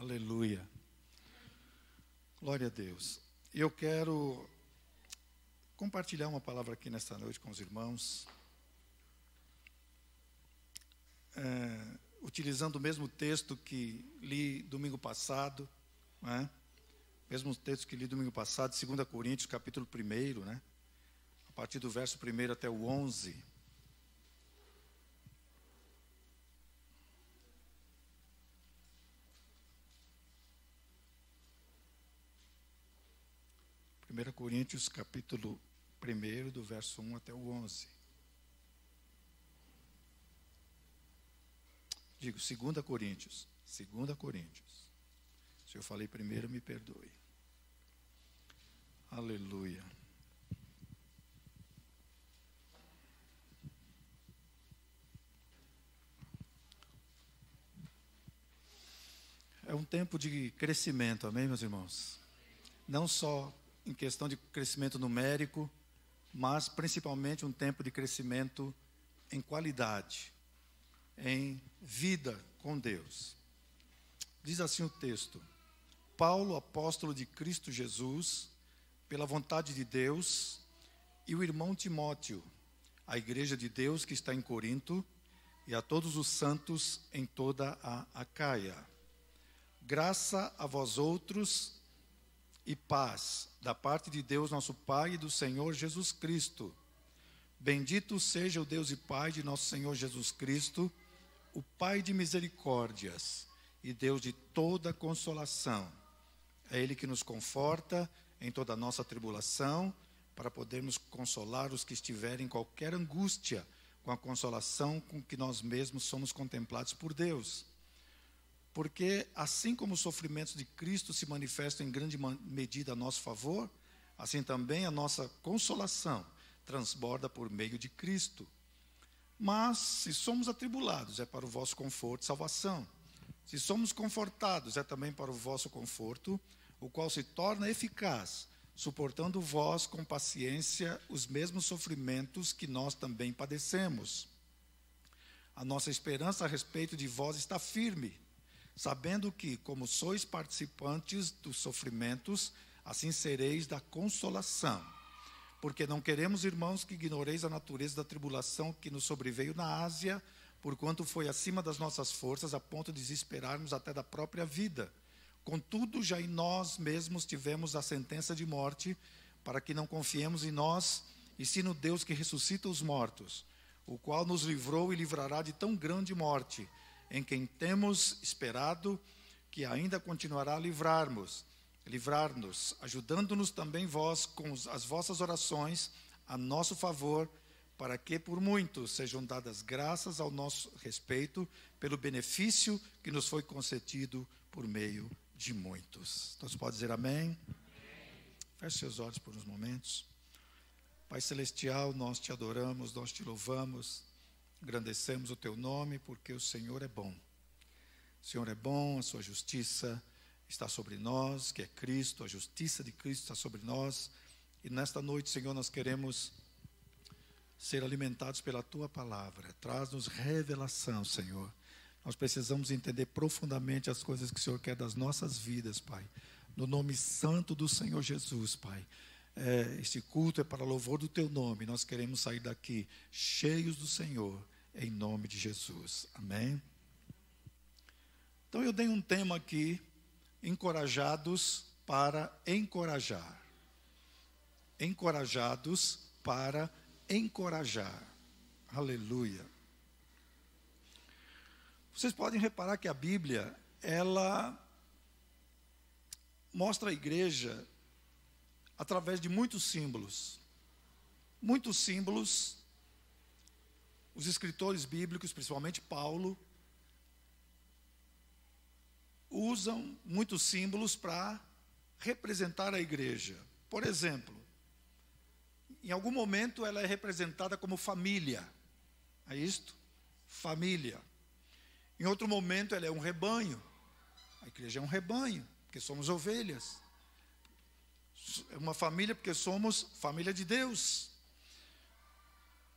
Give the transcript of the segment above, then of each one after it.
Aleluia. Glória a Deus. Eu quero compartilhar uma palavra aqui nesta noite com os irmãos, utilizando o mesmo texto que li domingo passado, né? Mesmo texto que li domingo passado, 2 Coríntios, capítulo 1, né? A partir do verso 1 até o 11. Primeira Coríntios, capítulo 1, do verso 1 até o 11. Digo, 2 Coríntios. Se eu falei primeiro, me perdoe. Aleluia. É um tempo de crescimento, amém, meus irmãos? Não só em questão de crescimento numérico, mas principalmente um tempo de crescimento em qualidade, em vida com Deus. Diz assim o texto: Paulo, apóstolo de Cristo Jesus, pela vontade de Deus, e o irmão Timóteo, a igreja de Deus que está em Corinto, e a todos os santos em toda a Acaia. Graça a vós outros e paz da parte de Deus nosso Pai e do Senhor Jesus Cristo. Bendito seja o Deus e Pai de nosso Senhor Jesus Cristo, o Pai de misericórdias e Deus de toda consolação. É Ele que nos conforta em toda a nossa tribulação, para podermos consolar os que estiverem em qualquer angústia, com a consolação com que nós mesmos somos contemplados por Deus. Porque assim como os sofrimentos de Cristo se manifestam em grande medida a nosso favor, assim também a nossa consolação transborda por meio de Cristo. Mas se somos atribulados, é para o vosso conforto e salvação. Se somos confortados, é também para o vosso conforto, o qual se torna eficaz, suportando vós com paciência os mesmos sofrimentos que nós também padecemos. A nossa esperança a respeito de vós está firme, sabendo que, como sois participantes dos sofrimentos, assim sereis da consolação. Porque não queremos, irmãos, que ignoreis a natureza da tribulação que nos sobreveio na Ásia, porquanto foi acima das nossas forças, a ponto de desesperarmos até da própria vida. Contudo, já em nós mesmos tivemos a sentença de morte, para que não confiemos em nós, e sim no Deus que ressuscita os mortos, o qual nos livrou e livrará de tão grande morte, em quem temos esperado que ainda continuará a livrar-nos, ajudando-nos também vós com as vossas orações a nosso favor, para que por muitos sejam dadas graças ao nosso respeito, pelo benefício que nos foi concedido por meio de muitos. Todos podem dizer amém? Feche seus olhos por uns momentos. Pai Celestial, nós te adoramos, nós te louvamos, engrandecemos o teu nome, porque o Senhor é bom. O Senhor é bom, a sua justiça está sobre nós, que é Cristo, a justiça de Cristo está sobre nós. E nesta noite, Senhor, nós queremos ser alimentados pela tua palavra. Traz-nos revelação, Senhor. Nós precisamos entender profundamente as coisas que o Senhor quer das nossas vidas, Pai. No nome santo do Senhor Jesus, Pai. Este culto é para louvor do teu nome. Nós queremos sair daqui cheios do Senhor, em nome de Jesus. Amém? Então eu dei um tema aqui, encorajados para encorajar. Encorajados para encorajar. Aleluia. Vocês podem reparar que a Bíblia, ela mostra a igreja através de muitos símbolos. Muitos símbolos. Os escritores bíblicos, principalmente Paulo, usam muitos símbolos para representar a igreja. Por exemplo, em algum momento ela é representada como família. É isto? Família. Em outro momento ela é um rebanho. A igreja é um rebanho, porque somos ovelhas. É uma família porque somos família de Deus.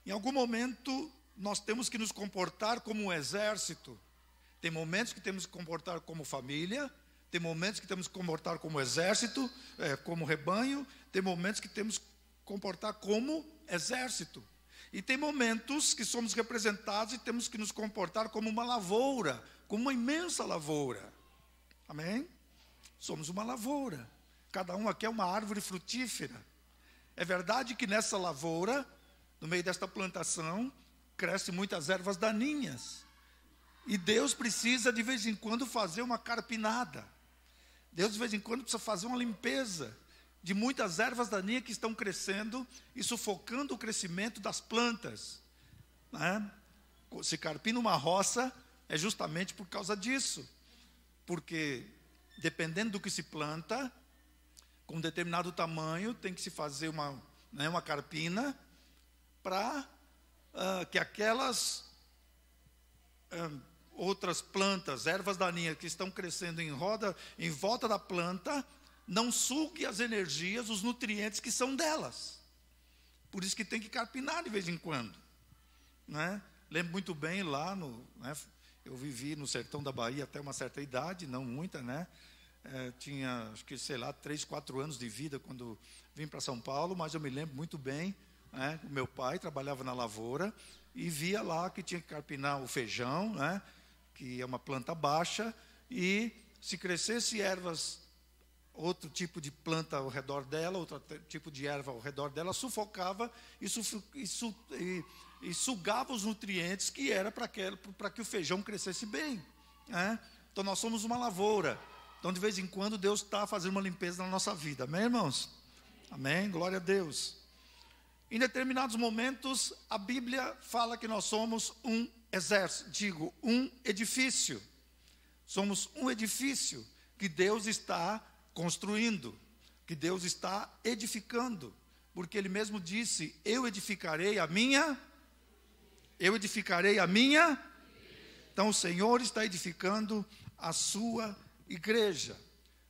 Em algum momento nós temos que nos comportar como um exército. Tem momentos que temos que comportar como família, Tem momentos que temos que comportar como exército, como rebanho. Tem momentos que temos que comportar como exército. E tem momentos que somos representados e temos que nos comportar como uma lavoura, como uma imensa lavoura. Amém? Somos uma lavoura. Cada um aqui é uma árvore frutífera. É verdade que nessa lavoura, no meio desta plantação, crescem muitas ervas daninhas. E Deus precisa de vez em quando fazer uma carpinada. Deus de vez em quando precisa fazer uma limpeza de muitas ervas daninhas que estão crescendo e sufocando o crescimento das plantas. Né? Se carpina uma roça, é justamente por causa disso. Porque, dependendo do que se planta, com determinado tamanho, tem que se fazer uma carpina para que aquelas outras plantas, ervas daninhas que estão crescendo em volta da planta, não sugue as energias, os nutrientes que são delas. Por isso que tem que carpinar de vez em quando. Né? Lembro muito bem lá, eu vivi no sertão da Bahia até uma certa idade, não muita, né? Tinha, acho que, 3, 4 anos de vida quando vim para São Paulo, mas eu me lembro muito bem, né? O meu pai trabalhava na lavoura e via lá que tinha que carpinar o feijão, né? Que é uma planta baixa, e se crescesse ervas, outro tipo de planta ao redor dela, outro tipo de erva ao redor dela, sufocava e sugava os nutrientes que era para que o feijão crescesse bem. Né? Então nós somos uma lavoura. Então de vez em quando Deus está fazendo uma limpeza na nossa vida. Amém, irmãos? Amém? Glória a Deus. Em determinados momentos, a Bíblia fala que nós somos um exército, um edifício. Somos um edifício que Deus está construindo, que Deus está edificando, porque Ele mesmo disse: eu edificarei a minha. Então o Senhor está edificando a sua igreja.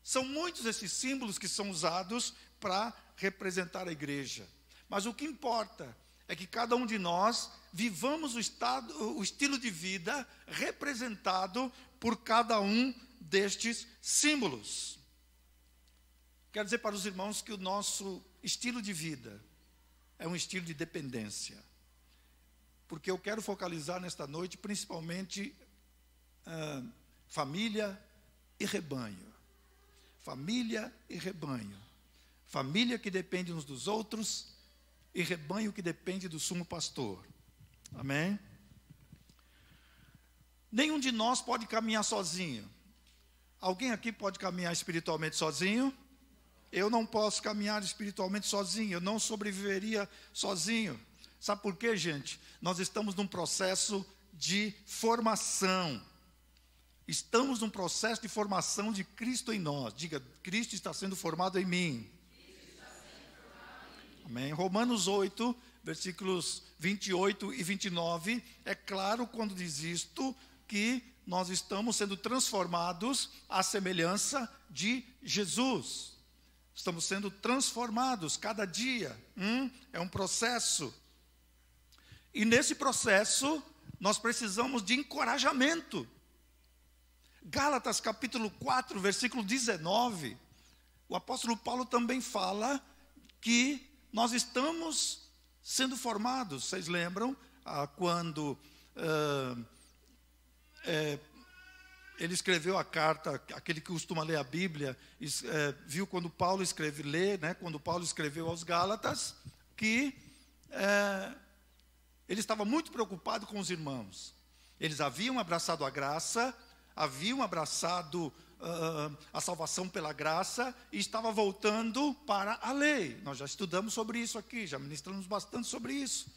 São muitos esses símbolos que são usados para representar a igreja, mas o que importa é que cada um de nós vivamos o estilo de vida representado por cada um destes símbolos. Quero dizer para os irmãos que o nosso estilo de vida é um estilo de dependência. Porque eu quero focalizar nesta noite, principalmente, família e rebanho. Família e rebanho. Família que depende uns dos outros e rebanho que depende do sumo pastor. Amém? Nenhum de nós pode caminhar sozinho. Alguém aqui pode caminhar espiritualmente sozinho? Eu não posso caminhar espiritualmente sozinho, eu não sobreviveria sozinho. Sabe por quê, gente? Nós estamos num processo de formação. Estamos num processo de formação de Cristo em nós. Diga: Cristo está sendo formado em mim. Amém? Romanos 8, versículos 28 e 29, é claro quando diz isto, que nós estamos sendo transformados à semelhança de Jesus. Estamos sendo transformados cada dia. É um processo. E nesse processo, nós precisamos de encorajamento. Gálatas capítulo 4, versículo 19. O apóstolo Paulo também fala que nós estamos sendo formados. Vocês lembram quando ele escreveu a carta, aquele que costuma ler a Bíblia, viu quando Paulo quando Paulo escreveu aos Gálatas, que ele estava muito preocupado com os irmãos. Eles haviam abraçado a graça, haviam abraçado a salvação pela graça e estava voltando para a lei. Nós já estudamos sobre isso aqui, já ministramos bastante sobre isso.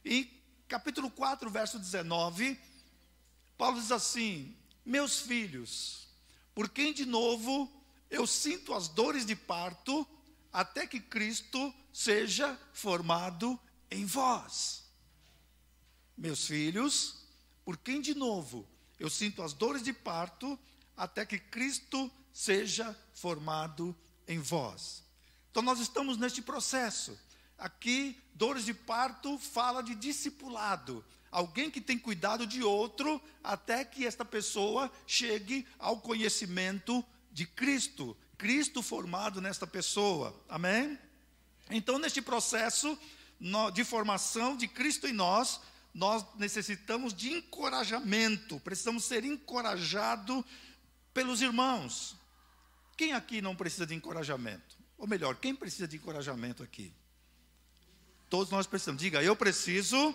Em capítulo 4, verso 19, Paulo diz assim: meus filhos, por quem de novo eu sinto as dores de parto, até que Cristo seja formado em vós. Meus filhos, por quem de novo eu sinto as dores de parto, até que Cristo seja formado em vós. Então nós estamos neste processo. Aqui, dores de parto fala de discipulado. Alguém que tem cuidado de outro até que esta pessoa chegue ao conhecimento de Cristo, Cristo formado nesta pessoa, amém? Então, neste processo de formação de Cristo em nós necessitamos de encorajamento, precisamos ser encorajados pelos irmãos. Quem aqui não precisa de encorajamento? Ou melhor, quem precisa de encorajamento aqui? Todos nós precisamos. Diga, eu preciso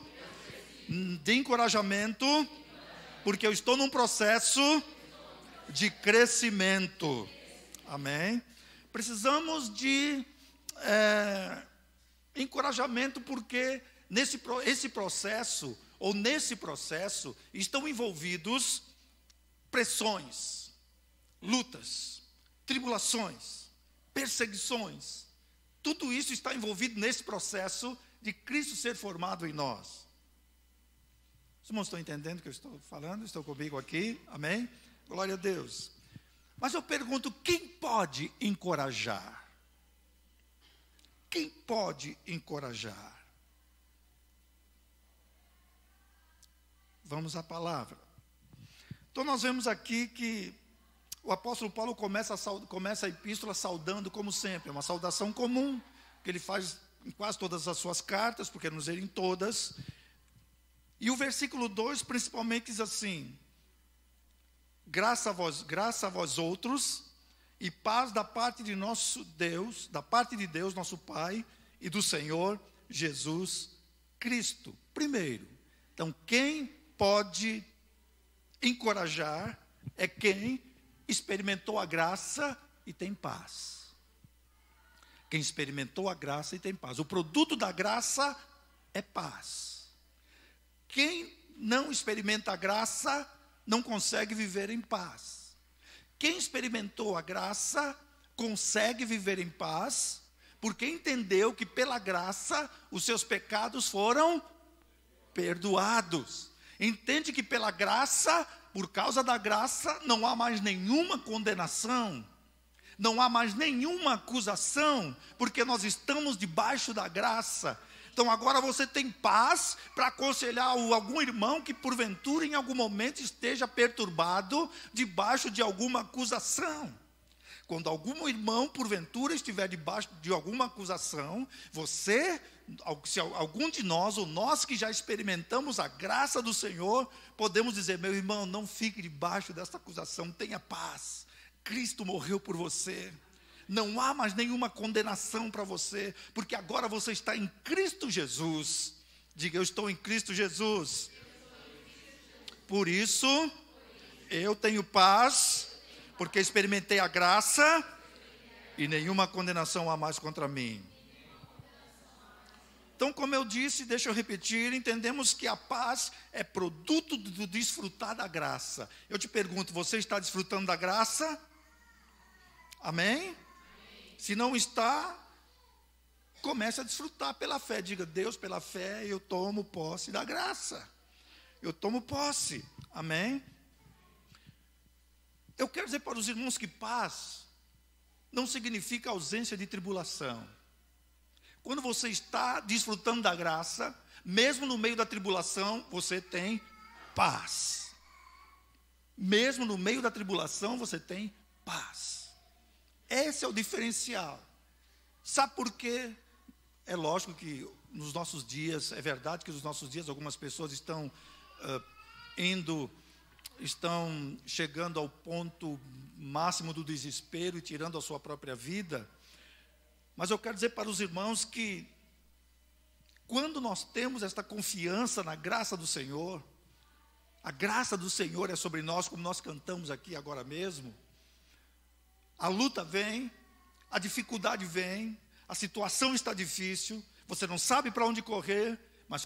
de encorajamento, porque eu estou num processo de crescimento. Amém? Precisamos de encorajamento, porque nesse processo estão envolvidos pressões, lutas, tribulações, perseguições. Tudo isso está envolvido nesse processo de Cristo ser formado em nós. Os irmãos estão entendendo o que eu estou falando? Estão comigo aqui? Amém? Glória a Deus. Mas eu pergunto, quem pode encorajar? Quem pode encorajar? Vamos à palavra. Então nós vemos aqui que o apóstolo Paulo começa a epístola saudando, como sempre, é uma saudação comum, que ele faz em quase todas as suas cartas, porque não dizer em todas. E o versículo 2 principalmente diz assim: graça a vós outros, e paz da parte de nosso Deus, da parte de Deus, nosso Pai, e do Senhor Jesus Cristo. Primeiro, então, quem pode encorajar é quem experimentou a graça e tem paz. Quem experimentou a graça e tem paz. O produto da graça é paz. Quem não experimenta a graça não consegue viver em paz. Quem experimentou a graça consegue viver em paz, porque entendeu que pela graça os seus pecados foram perdoados. Entende que pela graça, por causa da graça, não há mais nenhuma condenação, não há mais nenhuma acusação, porque nós estamos debaixo da graça. Então agora você tem paz para aconselhar algum irmão que porventura em algum momento esteja perturbado debaixo de alguma acusação. Quando algum irmão porventura estiver debaixo de alguma acusação, se algum de nós, ou nós que já experimentamos a graça do Senhor, podemos dizer: meu irmão, não fique debaixo dessa acusação, tenha paz. Cristo morreu por você. Não há mais nenhuma condenação para você, porque agora você está em Cristo Jesus. Diga, eu estou em Cristo Jesus. Por isso, eu tenho paz, porque experimentei a graça e nenhuma condenação há mais contra mim. Então, como eu disse, deixa eu repetir, entendemos que a paz é produto do desfrutar da graça. Eu te pergunto, você está desfrutando da graça? Amém? Se não está, comece a desfrutar pela fé. Diga, Deus, pela fé eu tomo posse da graça. Eu tomo posse. Amém? Eu quero dizer para os irmãos que paz não significa ausência de tribulação. Quando você está desfrutando da graça, mesmo no meio da tribulação, você tem paz. Mesmo no meio da tribulação, você tem paz. Esse é o diferencial. Sabe por quê? É lógico que nos nossos dias, é verdade que nos nossos dias algumas pessoas estão chegando ao ponto máximo do desespero e tirando a sua própria vida. Mas eu quero dizer para os irmãos que quando nós temos esta confiança na graça do Senhor, a graça do Senhor é sobre nós, como nós cantamos aqui agora mesmo. A luta vem, a dificuldade vem, a situação está difícil, você não sabe para onde correr, mas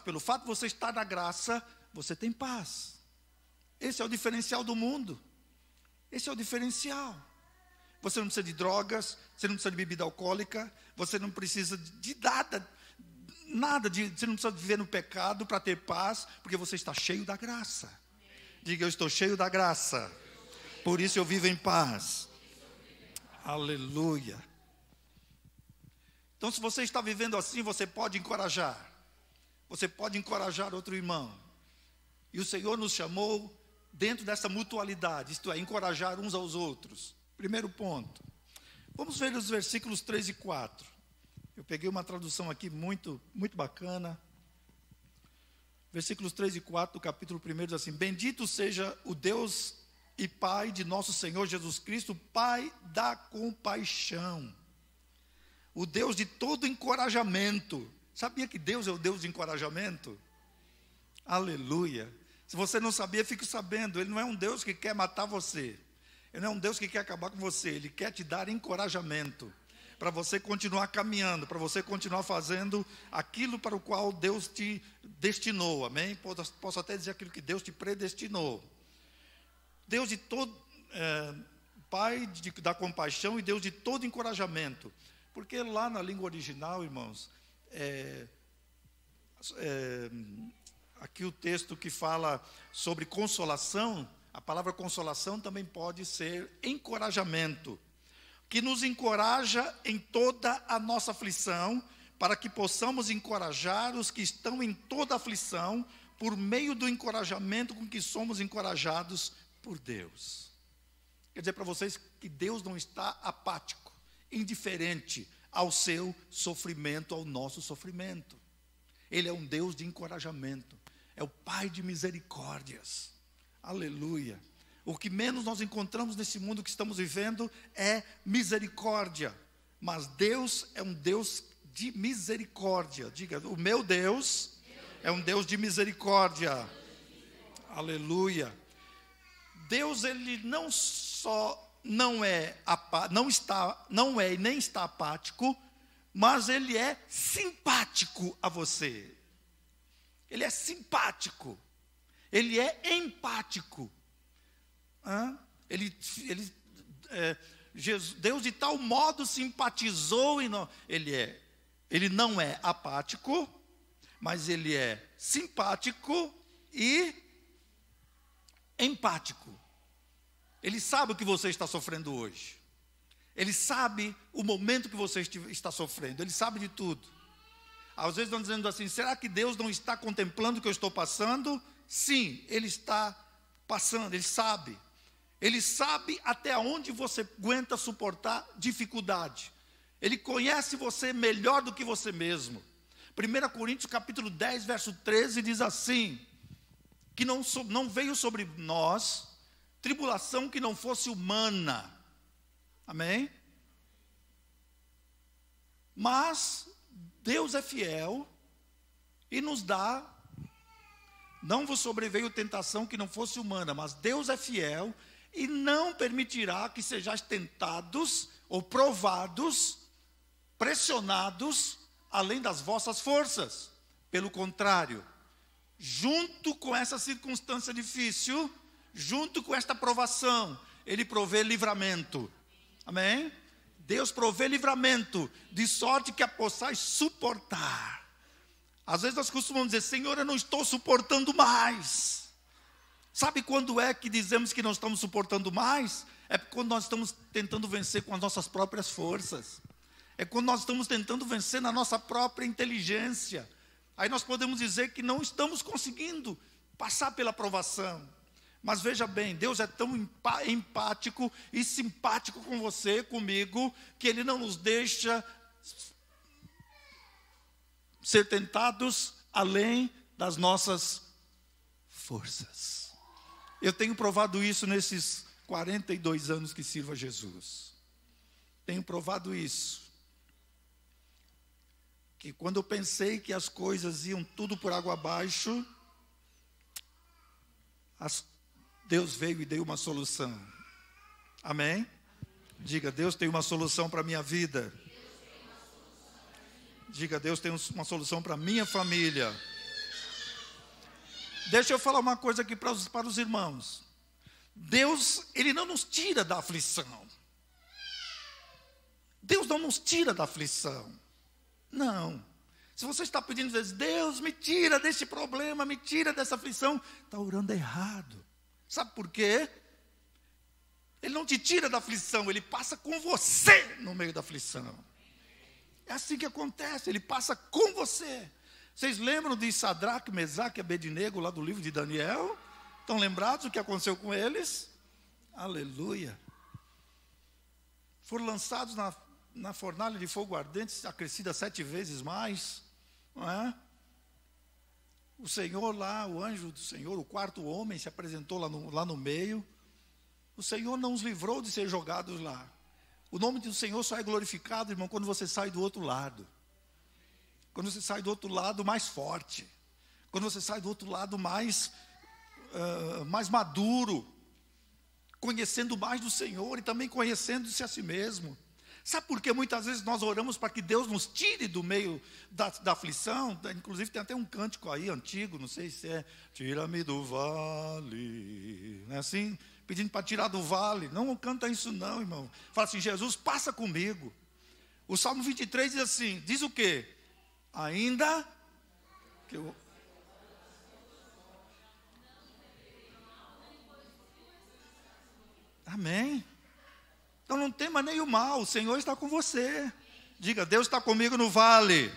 pelo fato de você estar na graça, você tem paz. Esse é o diferencial do mundo. Esse é o diferencial. Você não precisa de drogas, você não precisa de bebida alcoólica, você não precisa de nada, você não precisa viver no pecado para ter paz, porque você está cheio da graça. Diga, eu estou cheio da graça, por isso eu vivo em paz. Aleluia. Então, se você está vivendo assim, você pode encorajar. Você pode encorajar outro irmão. E o Senhor nos chamou dentro dessa mutualidade, isto é, encorajar uns aos outros. Primeiro ponto. Vamos ver os versículos 3 e 4. Eu peguei uma tradução aqui muito bacana. Versículos 3 e 4 do capítulo 1 diz assim: Bendito seja o Deus e Pai de nosso Senhor Jesus Cristo, Pai da compaixão, o Deus de todo encorajamento. Sabia que Deus é o Deus de encorajamento? Aleluia. Se você não sabia, fique sabendo. Ele não é um Deus que quer matar você. Ele não é um Deus que quer acabar com você. Ele quer te dar encorajamento, para você continuar caminhando, para você continuar fazendo aquilo para o qual Deus te destinou, amém? Posso até dizer aquilo que Deus te predestinou. Deus de todo, Pai da compaixão e Deus de todo encorajamento. Porque lá na língua original, irmãos, aqui o texto que fala sobre consolação, a palavra consolação também pode ser encorajamento, que nos encoraja em toda a nossa aflição, para que possamos encorajar os que estão em toda aflição, por meio do encorajamento com que somos encorajados por Deus. Quer dizer para vocês que Deus não está apático, indiferente ao seu sofrimento, ao nosso sofrimento. Ele é um Deus de encorajamento, é o Pai de misericórdias. Aleluia. O que menos nós encontramos nesse mundo que estamos vivendo é misericórdia. Mas Deus é um Deus de misericórdia. Diga, o meu Deus é um Deus de misericórdia. Aleluia. Deus, ele não só não é e nem está apático, mas ele é simpático a você. Ele é simpático. Ele é empático. Deus de tal modo simpatizou em nós. Ele não é apático, mas ele é simpático e empático. Ele sabe o que você está sofrendo hoje. Ele sabe o momento que você está sofrendo. Ele sabe de tudo. Às vezes estão dizendo assim: será que Deus não está contemplando o que eu estou passando? Sim, Ele está passando, Ele sabe. Ele sabe até onde você aguenta suportar dificuldade. Ele conhece você melhor do que você mesmo. 1 Coríntios capítulo 10, verso 13 diz assim: que não veio sobre nós tribulação que não fosse humana. Amém? Mas Deus é fiel e nos dá. Não vos sobreveio tentação que não fosse humana, mas Deus é fiel e não permitirá que sejais tentados ou provados, pressionados além das vossas forças. Pelo contrário, junto com essa circunstância difícil, junto com esta provação, Ele provê livramento. Amém? Deus provê livramento, de sorte que a possais suportar. Às vezes nós costumamos dizer: Senhor, eu não estou suportando mais. Sabe quando é que dizemos que não estamos suportando mais? É quando nós estamos tentando vencer com as nossas próprias forças. É quando nós estamos tentando vencer na nossa própria inteligência. Aí nós podemos dizer que não estamos conseguindo passar pela provação. Mas veja bem, Deus é tão empático e simpático com você, comigo, que Ele não nos deixa ser tentados além das nossas forças. Eu tenho provado isso nesses 42 anos que sirvo a Jesus. Tenho provado isso. Que quando eu pensei que as coisas iam tudo por água abaixo, Deus veio e deu uma solução. Amém? Diga: Deus tem uma solução para a minha vida. Diga: Deus tem uma solução para a minha família. Deixa eu falar uma coisa aqui para os irmãos. Deus, Ele não nos tira da aflição. Deus não nos tira da aflição. Não. Se você está pedindo, Deus, me tira desse problema, me tira dessa aflição, está orando errado. Sabe por quê? Ele não te tira da aflição, Ele passa com você no meio da aflição. É assim que acontece, Ele passa com você. Vocês lembram de Sadraque, Mesaque e Abednego, lá do livro de Daniel? Estão lembrados do que aconteceu com eles? Aleluia. foram lançados na fornalha de fogo ardente, acrescida 7 vezes mais, não é? O Senhor lá, o anjo do Senhor, o quarto homem, se apresentou lá no meio. O Senhor não os livrou de ser jogados lá. O nome do Senhor só é glorificado, irmão, quando você sai do outro lado. Quando você sai do outro lado mais forte. Quando você sai do outro lado mais maduro. Conhecendo mais do Senhor e também conhecendo-se a si mesmo. Sabe por que muitas vezes nós oramos para que Deus nos tire do meio da aflição? Inclusive tem até um cântico aí antigo, não sei se é tira-me do vale, não é assim? Pedindo para tirar do vale. Não canta isso não, irmão. Fala assim, Jesus, passa comigo. O Salmo 23 diz assim, diz o quê? Ainda que eu... Amém. Então não tema nem o mal, o Senhor está com você. Diga, Deus está comigo no vale.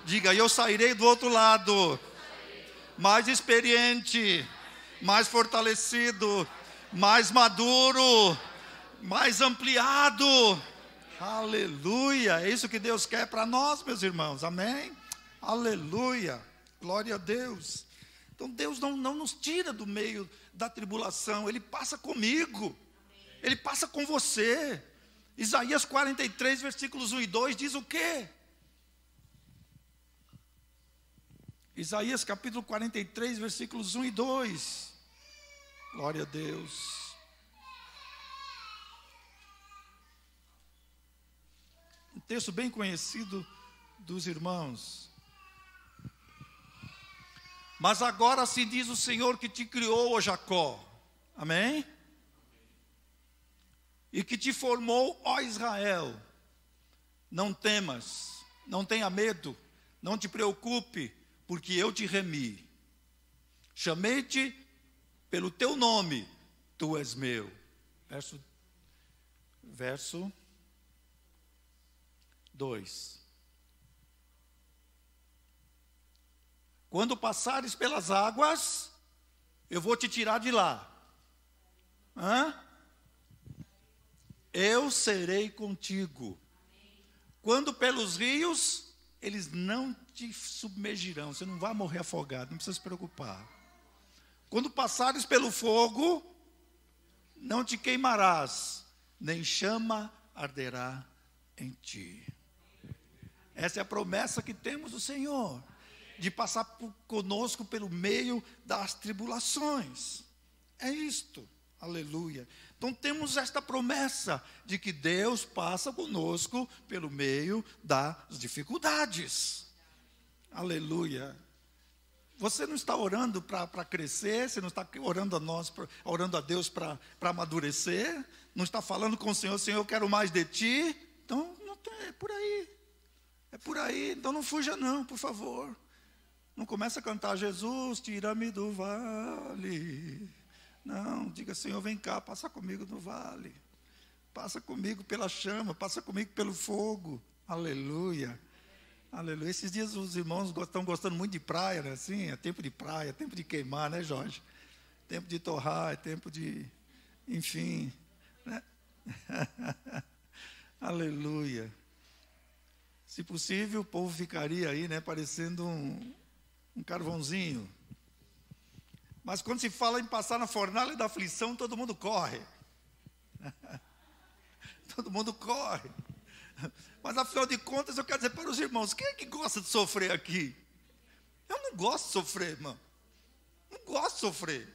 Diga, eu sairei do outro lado, mais experiente, mais fortalecido, mais maduro, mais ampliado. Aleluia, é isso que Deus quer para nós, meus irmãos, amém? Aleluia, glória a Deus. Então Deus não nos tira do meio da tribulação, Ele passa comigo. Ele passa com você. Isaías 43, versículos 1 e 2 diz o quê? Isaías capítulo 43, versículos 1 e 2. Glória a Deus. Um texto bem conhecido dos irmãos. Mas agora se diz o Senhor que te criou, ó Jacó. Amém? E que te formou, ó Israel. Não temas, não tenha medo, não te preocupe, porque eu te remi. Chamei-te pelo teu nome, tu és meu. Verso 2. Quando passares pelas águas, eu vou te tirar de lá. Eu serei contigo. Quando pelos rios, eles não te submergirão. Você não vai morrer afogado, não precisa se preocupar. Quando passares pelo fogo, não te queimarás, nem chama arderá em ti. Essa é a promessa que temos do Senhor, de passar conosco pelo meio das tribulações. É isto, aleluia. Então temos esta promessa de que Deus passa conosco pelo meio das dificuldades. Aleluia. Você não está orando para crescer, você não está orando a Deus para amadurecer, não está falando com o Senhor, Senhor, eu quero mais de ti. Então, é por aí. É por aí, então não fuja não, por favor. Não comece a cantar, Jesus, tira-me do vale. Não, diga, Senhor, vem cá, passa comigo no vale. Passa comigo pela chama, passa comigo pelo fogo. Aleluia. Aleluia. Esses dias os irmãos estão gostando muito de praia, né? Assim, é tempo de praia, é tempo de queimar, né, Jorge? Tempo de torrar, é tempo de... Enfim. Né? Aleluia. Se possível, o povo ficaria aí, né? Parecendo um carvãozinho. Mas quando se fala em passar na fornalha da aflição, todo mundo corre. Todo mundo corre. Mas afinal de contas, eu quero dizer para os irmãos, quem é que gosta de sofrer aqui? Eu não gosto de sofrer, irmão. Não gosto de sofrer.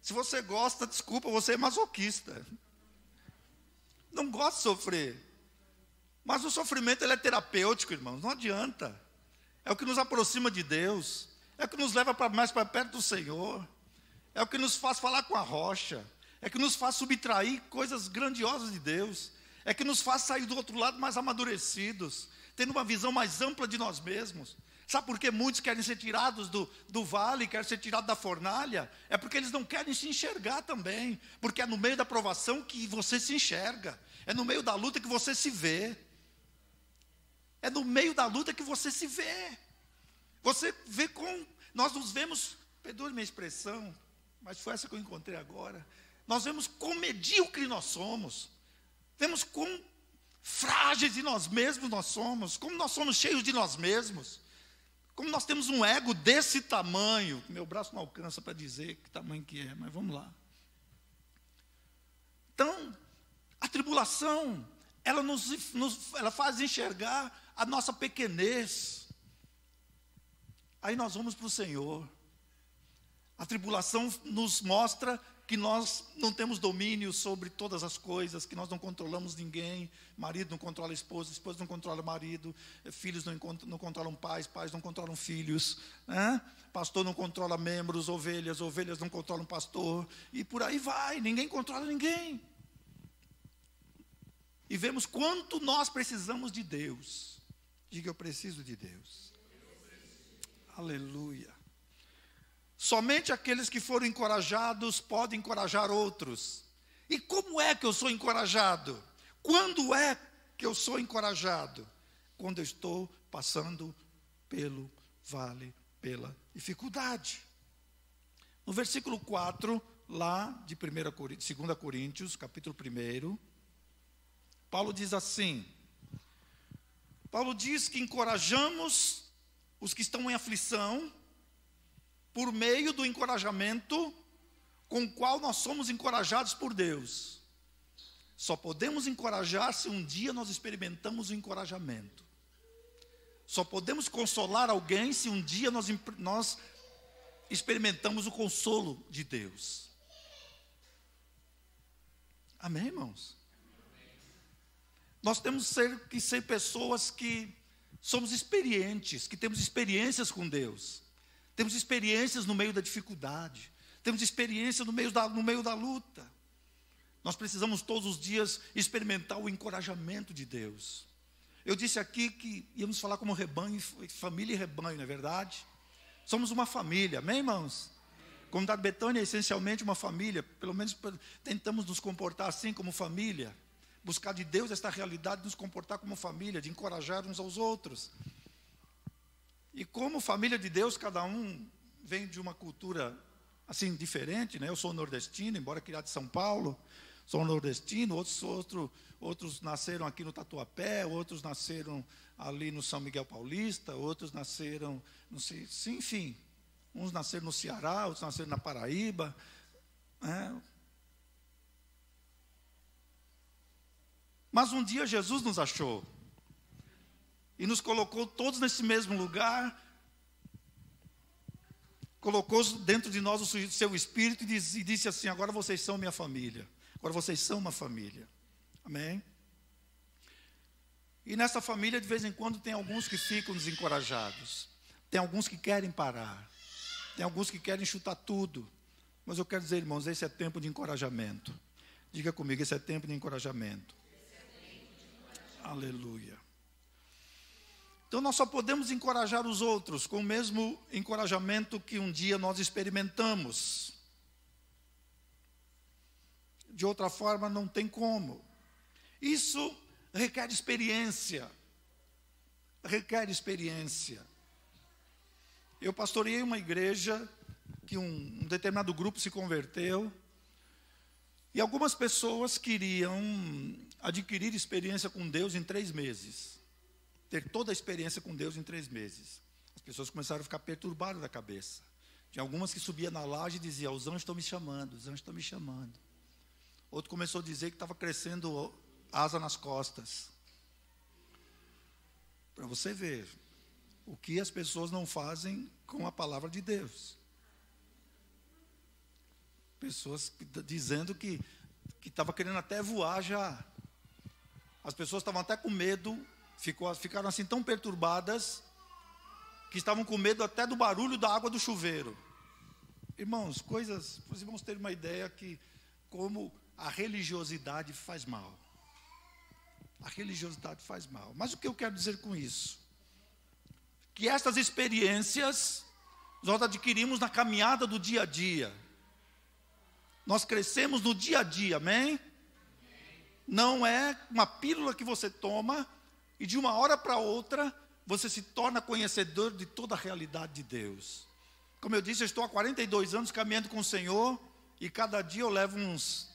Se você gosta, desculpa, você é masoquista. Não gosto de sofrer. Mas o sofrimento ele é terapêutico, irmãos, não adianta. É o que nos aproxima de Deus. É o que nos leva mais para perto do Senhor. É o que nos faz falar com a rocha. É o que nos faz subtrair coisas grandiosas de Deus. É que nos faz sair do outro lado mais amadurecidos, tendo uma visão mais ampla de nós mesmos. Sabe por que muitos querem ser tirados do vale, querem ser tirados da fornalha? É porque eles não querem se enxergar também. Porque é no meio da provação que você se enxerga. É no meio da luta que você se vê. É no meio da luta que você se vê. Você vê nós nos vemos, perdoe minha expressão, mas foi essa que eu encontrei agora. Nós vemos quão medíocre nós somos. Vemos quão frágeis de nós mesmos nós somos, como nós somos cheios de nós mesmos, como nós temos um ego desse tamanho, que meu braço não alcança para dizer que tamanho que é, mas vamos lá. Então, a tribulação, ela ela faz enxergar a nossa pequenez. Aí nós vamos para o Senhor. A tribulação nos mostra que nós não temos domínio sobre todas as coisas, que nós não controlamos ninguém. Marido não controla a esposa não controla o marido, filhos não controlam pais não controlam filhos, né? Pastor não controla membros, ovelhas não controlam pastor, e por aí vai, ninguém controla ninguém. E vemos quanto nós precisamos de Deus. Diga, eu preciso de Deus. Aleluia. Somente aqueles que foram encorajados podem encorajar outros. E como é que eu sou encorajado? Quando é que eu sou encorajado? Quando eu estou passando pelo vale, pela dificuldade. No versículo 4, lá de 2 Coríntios, capítulo 1, Paulo diz assim: Paulo diz que encorajamos os que estão em aflição, por meio do encorajamento com o qual nós somos encorajados por Deus. Só podemos encorajar se um dia nós experimentamos o encorajamento. Só podemos consolar alguém se um dia nós experimentamos o consolo de Deus. Amém, irmãos? Nós temos que ser pessoas que somos experientes, que temos experiências com Deus. Temos experiências no meio da dificuldade. Temos experiência no meio da luta. Nós precisamos todos os dias experimentar o encorajamento de Deus. Eu disse aqui que íamos falar como rebanho, família e rebanho, não é verdade? Somos uma família, amém, irmãos? Comunidade Betânia é essencialmente uma família. Pelo menos tentamos nos comportar assim como família. Buscar de Deus esta realidade de nos comportar como família, de encorajar uns aos outros. E como família de Deus, cada um vem de uma cultura assim diferente, né? Eu sou nordestino, embora criado em São Paulo, sou nordestino, outros nasceram aqui no Tatuapé, outros nasceram ali no São Miguel Paulista, outros nasceram, não sei, sim, enfim, uns nasceram no Ceará, outros nasceram na Paraíba, né? Mas um dia Jesus nos achou e nos colocou todos nesse mesmo lugar, colocou dentro de nós o seu Espírito e disse assim: agora vocês são minha família, agora vocês são uma família, amém? E nessa família de vez em quando tem alguns que ficam desencorajados, tem alguns que querem parar, tem alguns que querem chutar tudo, mas eu quero dizer, irmãos, esse é tempo de encorajamento. Diga comigo, esse é tempo de encorajamento. Aleluia. Então nós só podemos encorajar os outros com o mesmo encorajamento que um dia nós experimentamos. De outra forma não tem como. Isso requer experiência. Requer experiência. Eu pastoreei uma igreja que um determinado grupo se converteu. E algumas pessoas queriam adquirir experiência com Deus em 3 meses. Ter toda a experiência com Deus em 3 meses. As pessoas começaram a ficar perturbadas da cabeça. Tinha algumas que subiam na laje e diziam: os anjos estão me chamando, os anjos estão me chamando. Outro começou a dizer que estava crescendo asa nas costas. Para você ver o que as pessoas não fazem com a palavra de Deus. Pessoas dizendo que estava querendo até voar já. As pessoas estavam até com medo, ficaram assim tão perturbadas, que estavam com medo até do barulho da água do chuveiro. Irmãos, para os irmãos terem uma ideia que como a religiosidade faz mal. A religiosidade faz mal. Mas o que eu quero dizer com isso? Que estas experiências nós adquirimos na caminhada do dia a dia. Nós crescemos no dia a dia, amém? Não é uma pílula que você toma e de uma hora para outra você se torna conhecedor de toda a realidade de Deus. Como eu disse, eu estou há 42 anos caminhando com o Senhor e cada dia eu levo uns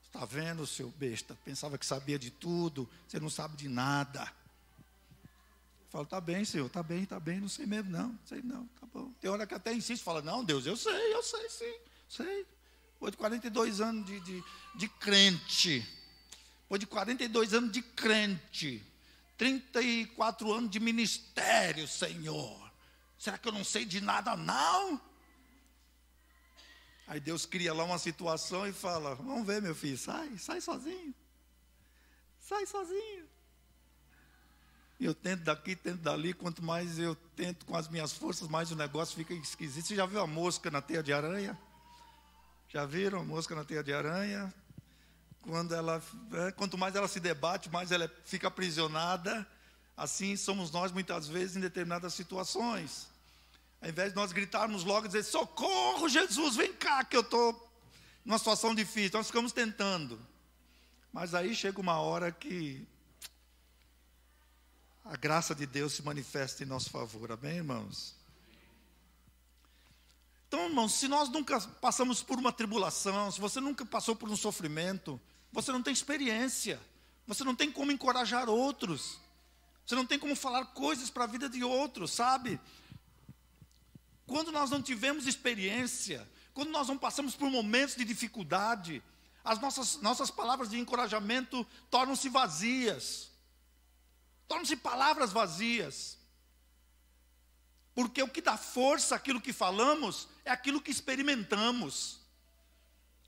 Está vendo, seu besta? Pensava que sabia de tudo, você não sabe de nada. Eu falo, tá bem, Senhor, tá bem, não sei mesmo, não sei não, tá bom. Tem hora que até insisto, fala, não, Deus, eu sei sim, sei. Depois de 42 anos de crente, depois de 42 anos de crente, 34 anos de ministério, Senhor, será que eu não sei de nada, não? Aí Deus cria lá uma situação e fala, vamos ver, meu filho, sai sozinho. Sai sozinho. E eu tento daqui, tento dali, quanto mais eu tento com as minhas forças, mais o negócio fica esquisito. Você já viu a mosca na teia de aranha? Já viram a mosca na teia de aranha? Quanto mais ela se debate, mais ela fica aprisionada. Assim somos nós muitas vezes em determinadas situações. Ao invés de nós gritarmos logo e dizer, socorro, Jesus, vem cá, que eu estou numa situação difícil. Nós ficamos tentando. Mas aí chega uma hora que a graça de Deus se manifesta em nosso favor. Amém, irmãos? Então, irmãos, se nós nunca passamos por uma tribulação, se você nunca passou por um sofrimento, você não tem experiência. Você não tem como encorajar outros. Você não tem como falar coisas para a vida de outros, sabe? Quando nós não tivemos experiência, quando nós não passamos por momentos de dificuldade, as nossas palavras de encorajamento tornam-se vazias. Tornam-se palavras vazias. Porque o que dá força àquilo que falamos é aquilo que experimentamos.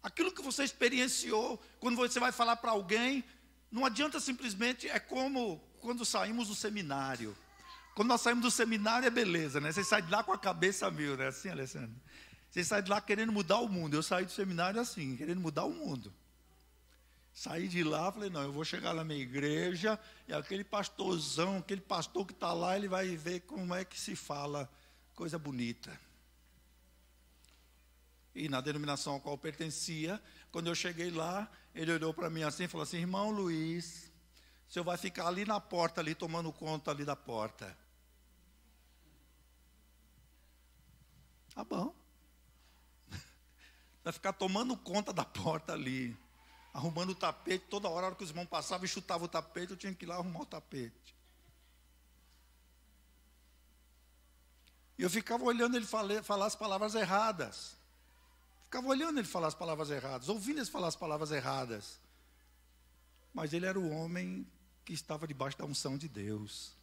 Aquilo que você experienciou, quando você vai falar para alguém, não adianta simplesmente, é como quando saímos do seminário. Quando nós saímos do seminário é beleza, né? Você sai de lá com a cabeça mil, né? Assim, Alessandro? Você sai de lá querendo mudar o mundo. Eu saí do seminário assim, querendo mudar o mundo. Saí de lá, falei, não, eu vou chegar na minha igreja, e aquele pastorzão, aquele pastor que está lá, ele vai ver como é que se fala coisa bonita. E na denominação a qual eu pertencia, quando eu cheguei lá, ele olhou para mim assim e falou assim, irmão Luiz, o senhor vai ficar ali na porta, ali tomando conta ali da porta. Tá bom. Vai ficar tomando conta da porta ali. Arrumando o tapete, toda hora que os irmãos passavam e chutavam o tapete, eu tinha que ir lá arrumar o tapete. E eu ficava olhando ele falar as palavras erradas. Ficava olhando ele falar as palavras erradas, ouvindo ele falar as palavras erradas. Mas ele era o homem que estava debaixo da unção de Deus.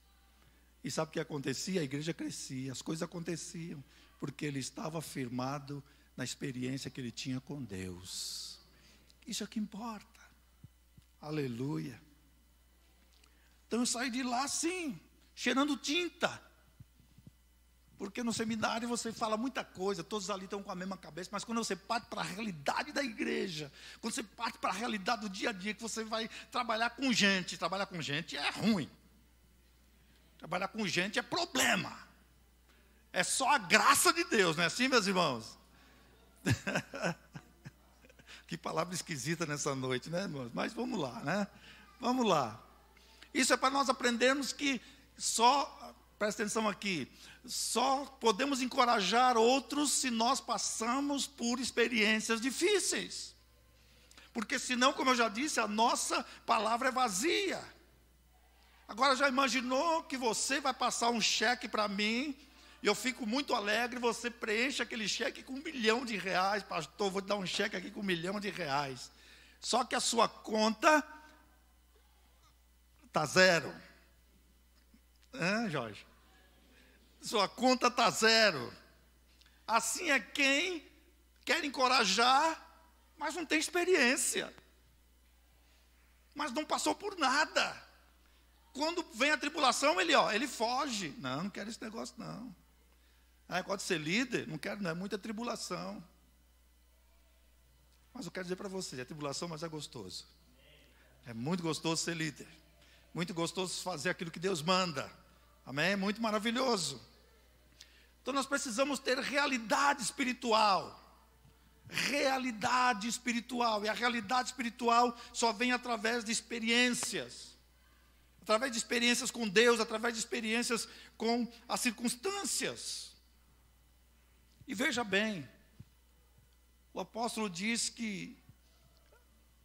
E sabe o que acontecia? A igreja crescia, as coisas aconteciam, porque ele estava firmado na experiência que ele tinha com Deus. Isso é o que importa. Aleluia. Então eu saí de lá assim, cheirando tinta. Porque no seminário você fala muita coisa, todos ali estão com a mesma cabeça, mas quando você parte para a realidade da igreja, quando você parte para a realidade do dia a dia, que você vai trabalhar com gente é ruim. Trabalhar com gente é problema. É só a graça de Deus, não é assim, meus irmãos? Que palavra esquisita nessa noite, né, irmãos? Mas vamos lá, né? Vamos lá. Isso é para nós aprendermos que presta atenção aqui, só podemos encorajar outros se nós passamos por experiências difíceis. Porque senão, como eu já disse, a nossa palavra é vazia. Agora já imaginou que você vai passar um cheque para mim, e eu fico muito alegre, você preenche aquele cheque com R$1 milhão, pastor, vou te dar um cheque aqui com R$1 milhão. Só que a sua conta está zero. Jorge? Sua conta está zero. Assim é quem quer encorajar, mas não tem experiência. Mas não passou por nada. Quando vem a tribulação, ele foge. Não quero esse negócio, não. Pode ser líder? Não quero, não, é muita tribulação. Mas eu quero dizer para você, é tribulação, mas é gostoso. É muito gostoso ser líder. Muito gostoso fazer aquilo que Deus manda. Amém? Muito maravilhoso. Então nós precisamos ter realidade espiritual. Realidade espiritual. E a realidade espiritual só vem através de experiências. Através de experiências com Deus, através de experiências com as circunstâncias. E veja bem, o apóstolo diz que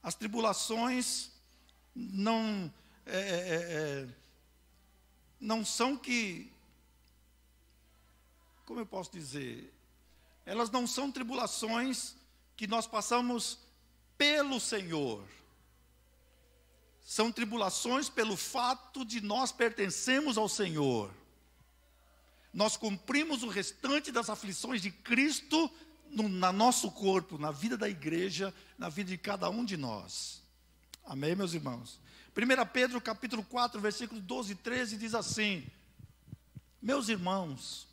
As tribulações não são que, como eu posso dizer, elas não são tribulações que nós passamos pelo Senhor. São tribulações pelo fato de nós pertencermos ao Senhor. Nós cumprimos o restante das aflições de Cristo no nosso corpo, na vida da igreja, na vida de cada um de nós. Amém, meus irmãos? 1 Pedro capítulo 4, versículos 12 e 13 diz assim: meus irmãos,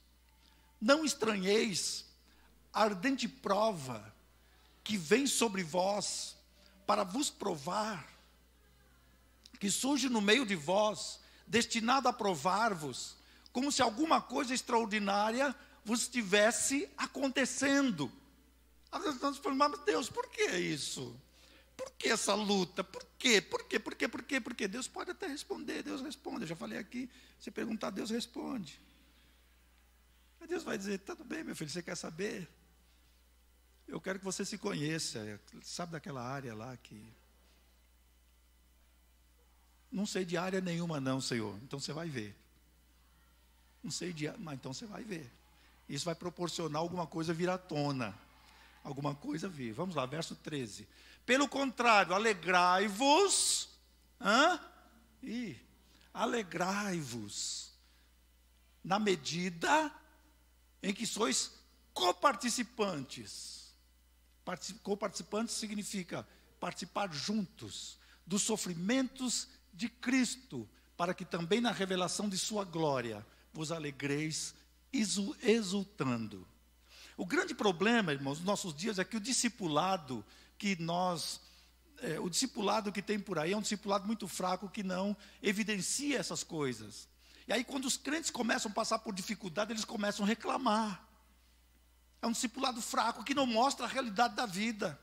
não estranheis a ardente prova que vem sobre vós para vos provar, que surge no meio de vós, destinado a provar-vos, como se alguma coisa extraordinária vos estivesse acontecendo. Às vezes nós falamos, mas Deus, por que isso? Por que essa luta? Por quê? Por quê? Por quê? Por quê? Por quê? Deus pode até responder, Deus responde. Eu já falei aqui, se perguntar, Deus responde. Aí Deus vai dizer, tudo bem, meu filho, você quer saber? Eu quero que você se conheça. Sabe daquela área lá que... Não sei de área nenhuma não, Senhor. Então você vai ver. Não sei de área, mas então você vai ver. Isso vai proporcionar alguma coisa vir à tona. Alguma coisa vir. Vamos lá, verso 13. Pelo contrário, alegrai-vos. Alegrai-vos. Na medida em que sois coparticipantes. Coparticipantes significa participar juntos dos sofrimentos de Cristo, para que também na revelação de sua glória vos alegreis exultando. O grande problema, irmãos, nos nossos dias é que o discipulado que tem por aí é um discipulado muito fraco, que não evidencia essas coisas. E aí quando os crentes começam a passar por dificuldade, eles começam a reclamar. É um discipulado fraco, que não mostra a realidade da vida,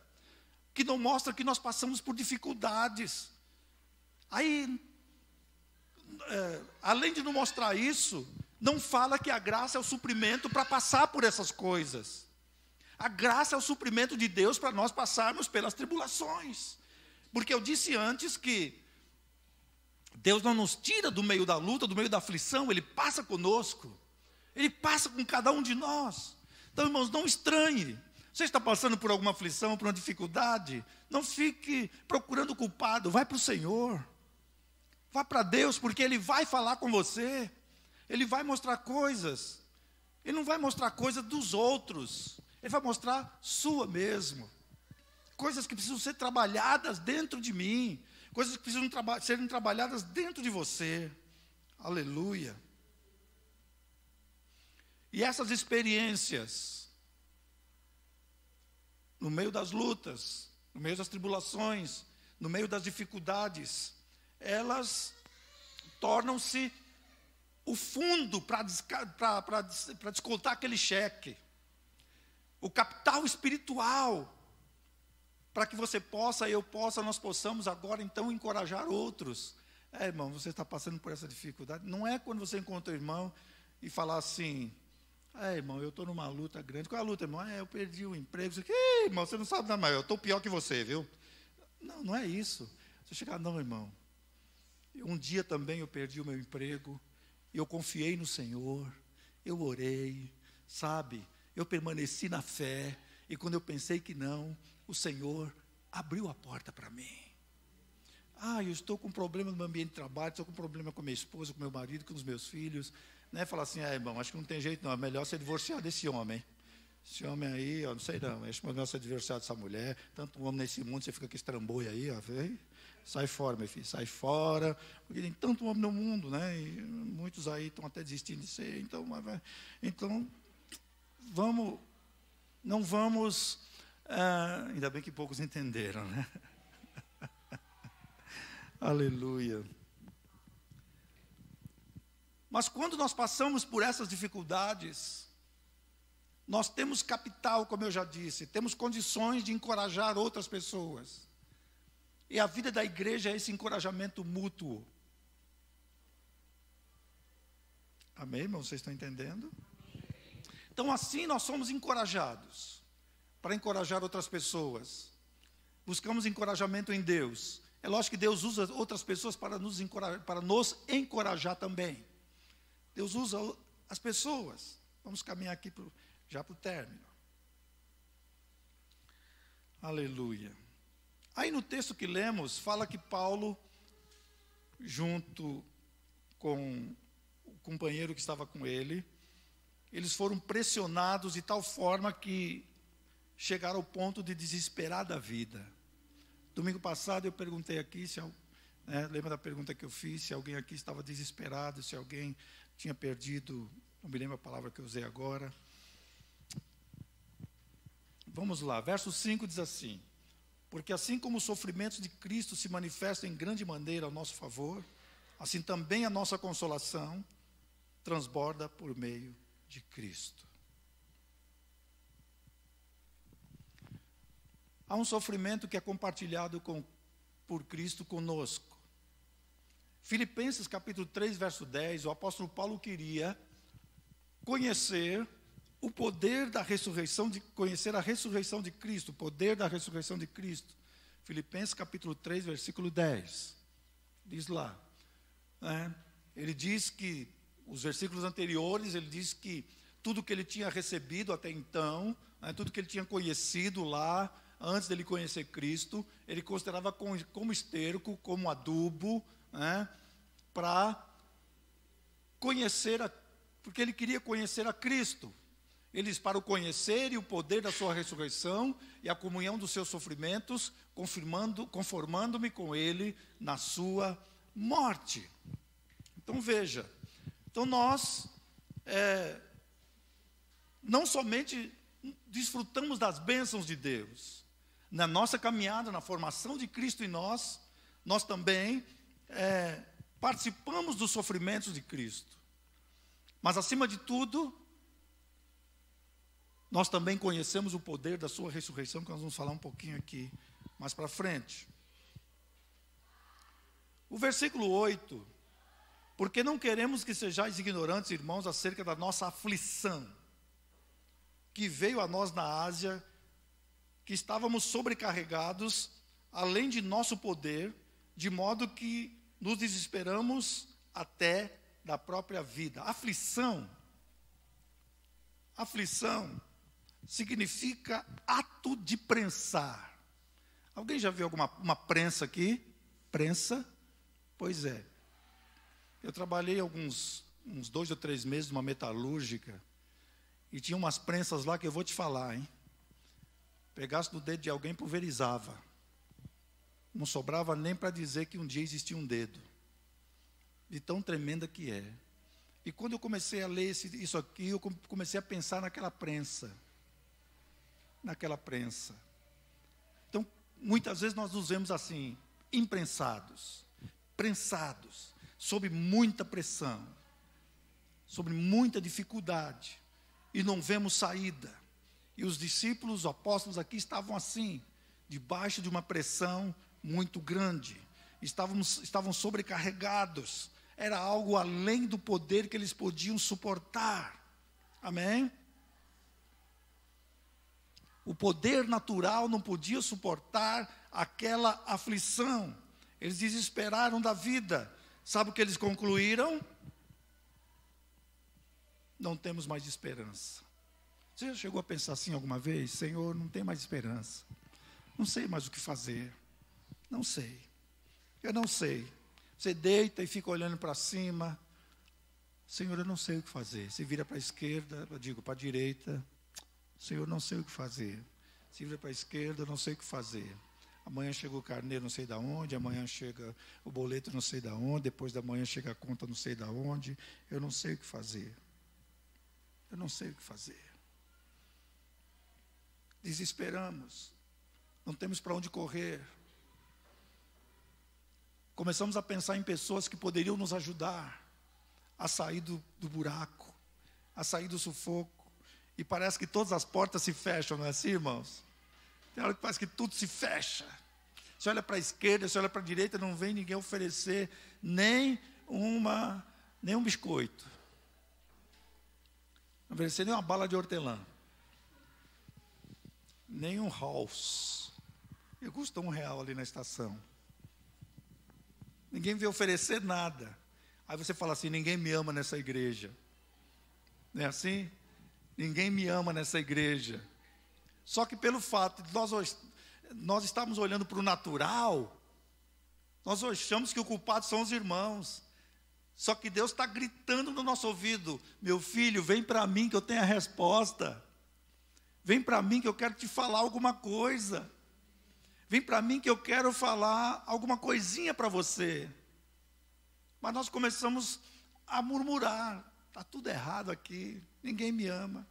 que não mostra que nós passamos por dificuldades. Aí, além de não mostrar isso, não fala que a graça é o suprimento para passar por essas coisas. A graça é o suprimento de Deus para nós passarmos pelas tribulações. Porque eu disse antes que Deus não nos tira do meio da luta, do meio da aflição, Ele passa conosco. Ele passa com cada um de nós. Então, irmãos, não estranhe. Você está passando por alguma aflição, por uma dificuldade, não fique procurando culpado, vai para o Senhor. Vá para Deus, porque Ele vai falar com você. Ele vai mostrar coisas. Ele não vai mostrar coisas dos outros. Ele vai mostrar sua mesmo. Coisas que precisam ser trabalhadas dentro de mim. Coisas que precisam serem trabalhadas dentro de você. Aleluia. E essas experiências, no meio das lutas, no meio das tribulações, no meio das dificuldades, elas tornam-se o fundo para descontar aquele cheque, o capital espiritual, para que você possa, eu possa, nós possamos agora então encorajar outros. Irmão, você está passando por essa dificuldade. Não é quando você encontra o irmão e falar assim, irmão, eu estou numa luta grande. Qual é a luta, irmão? Eu perdi o emprego. Você, irmão, você não sabe nada, mas eu estou pior que você, viu? Não, não é isso. Você chegar, não, irmão. Um dia também eu perdi o meu emprego. Eu confiei no Senhor. Eu orei, sabe? Eu permaneci na fé. E quando eu pensei que não, o Senhor abriu a porta para mim. Eu estou com problema no meu ambiente de trabalho, estou com problema com minha esposa, com meu marido, com os meus filhos. Falar assim, irmão, acho que não tem jeito não, é melhor você divorciar desse homem. Esse homem aí, não sei não, acho melhor você divorciar dessa mulher. Tanto homem nesse mundo, você fica com esse trambolho aí, sai fora, meu filho, sai fora. Porque tem tanto homem no mundo, né? E muitos aí estão até desistindo de ser. Então não vamos, ainda bem que poucos entenderam, né? Aleluia. Mas quando nós passamos por essas dificuldades, nós temos capital, como eu já disse, temos condições de encorajar outras pessoas. E a vida da igreja é esse encorajamento mútuo. Amém, irmão? Vocês estão entendendo? Então assim nós somos encorajados, para encorajar outras pessoas. buscamos encorajamento em Deus. É lógico que Deus usa outras pessoas para nos encorajar também. Deus usa as pessoas. Vamos caminhar aqui já para o término. Aleluia. Aí no texto que lemos, fala que Paulo, junto com o companheiro que estava com ele, eles foram pressionados de tal forma que chegaram ao ponto de desesperar da vida. Domingo passado eu perguntei aqui, lembra da pergunta que eu fiz, se alguém aqui estava desesperado, se alguém tinha perdido, não me lembro a palavra que eu usei agora. Vamos lá, verso 5 diz assim: porque assim como os sofrimentos de Cristo se manifestam em grande maneira ao nosso favor, assim também a nossa consolação transborda por meio de Cristo. Há um sofrimento que é compartilhado por Cristo conosco. Filipenses capítulo 3, verso 10, o apóstolo Paulo queria conhecer o poder da ressurreição, conhecer a ressurreição de Cristo, o poder da ressurreição de Cristo. Filipenses capítulo 3, versículo 10. Diz lá, ele diz que, os versículos anteriores, ele diz que tudo que ele tinha recebido até então, tudo que ele tinha conhecido lá, antes dele conhecer Cristo, ele considerava como esterco, como adubo, para conhecer, porque ele queria conhecer a Cristo. Ele diz, para o conhecer e o poder da sua ressurreição e a comunhão dos seus sofrimentos, conformando-me com ele na sua morte. Então veja, nós não somente desfrutamos das bênçãos de Deus, na nossa caminhada, na formação de Cristo em nós também participamos dos sofrimentos de Cristo. Mas acima de tudo, nós também conhecemos o poder da sua ressurreição, que nós vamos falar um pouquinho aqui mais para frente. O versículo 8, porque não queremos que sejais ignorantes, irmãos, acerca da nossa aflição, que veio a nós na Ásia, que estávamos sobrecarregados, além de nosso poder, de modo que nos desesperamos até da própria vida. Aflição significa ato de prensar. Alguém já viu uma prensa aqui? Prensa? Pois é. Eu trabalhei uns 2 ou 3 meses numa metalúrgica, e tinha umas prensas lá que eu vou te falar, hein? Pegasse no dedo de alguém, pulverizava. Não sobrava nem para dizer que um dia existia um dedo. De tão tremenda que é. E quando eu comecei a ler isso aqui, eu comecei a pensar naquela prensa. Então, muitas vezes nós nos vemos assim, imprensados, prensados, sob muita pressão, sob muita dificuldade, e não vemos saída. E os discípulos, os apóstolos aqui estavam assim, debaixo de uma pressão muito grande, estavam sobrecarregados, era algo além do poder que eles podiam suportar. Amém? O poder natural não podia suportar aquela aflição. Eles desesperaram da vida. Sabe o que eles concluíram? Não temos mais esperança. Você já chegou a pensar assim alguma vez? Senhor, não tem mais esperança. Não sei mais o que fazer. Não sei. Eu não sei. Você deita e fica olhando para cima. Senhor, eu não sei o que fazer. Se vira para a esquerda, eu digo para a direita. Senhor, não sei o que fazer. Se vira para a esquerda, eu não sei o que fazer. Amanhã chega o carneiro, não sei de onde. Amanhã chega o boleto, não sei de onde. Depois da manhã chega a conta, não sei de onde. Eu não sei o que fazer. Eu não sei o que fazer. Desesperamos. Não temos para onde correr. Começamos a pensar em pessoas que poderiam nos ajudar a sair do buraco, a sair do sufoco. E parece que todas as portas se fecham, não é assim, irmãos? Tem hora que parece que tudo se fecha. Você olha para a esquerda, você olha para a direita, não vem ninguém oferecer nem um biscoito. Não oferecer nem uma bala de hortelã. Nem um house. E custa R$1 ali na estação. Ninguém veio oferecer nada. Aí você fala assim, ninguém me ama nessa igreja. Não é assim? Ninguém me ama nessa igreja. Só que pelo fato de nós estamos olhando para o natural, nós achamos que o culpado são os irmãos. Só que Deus está gritando no nosso ouvido, meu filho, vem para mim que eu tenho a resposta. Vem para mim que eu quero te falar alguma coisa. Vem para mim que eu quero falar alguma coisinha para você. Mas nós começamos a murmurar, está tudo errado aqui, ninguém me ama.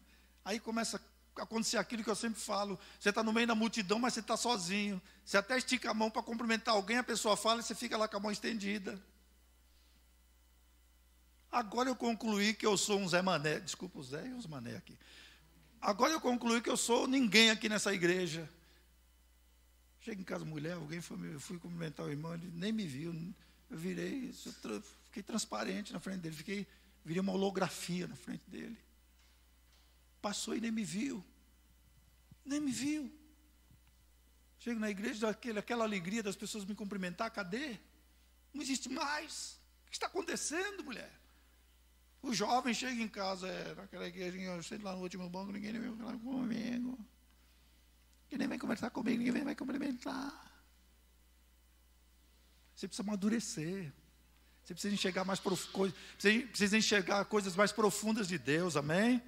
Aí começa a acontecer aquilo que eu sempre falo, você está no meio da multidão, mas você está sozinho. Você até estica a mão para cumprimentar alguém, a pessoa fala e você fica lá com a mão estendida. Agora eu concluí que eu sou um Zé Mané, desculpa o Zé e os Mané aqui. Agora eu concluí que eu sou ninguém aqui nessa igreja. Chega em casa, mulher, eu fui cumprimentar o irmão, ele nem me viu. Eu virei, fiquei transparente na frente dele, virei uma holografia na frente dele. Passou e nem me viu. Nem me viu. Chego na igreja, aquela alegria das pessoas me cumprimentar, cadê? Não existe mais. O que está acontecendo, mulher? O jovem chega em casa, naquela igreja, eu sento lá no último banco, ninguém vem falar comigo. Ninguém vem conversar comigo, ninguém vai cumprimentar. Você precisa amadurecer. Você precisa enxergar precisa enxergar coisas mais profundas de Deus, amém?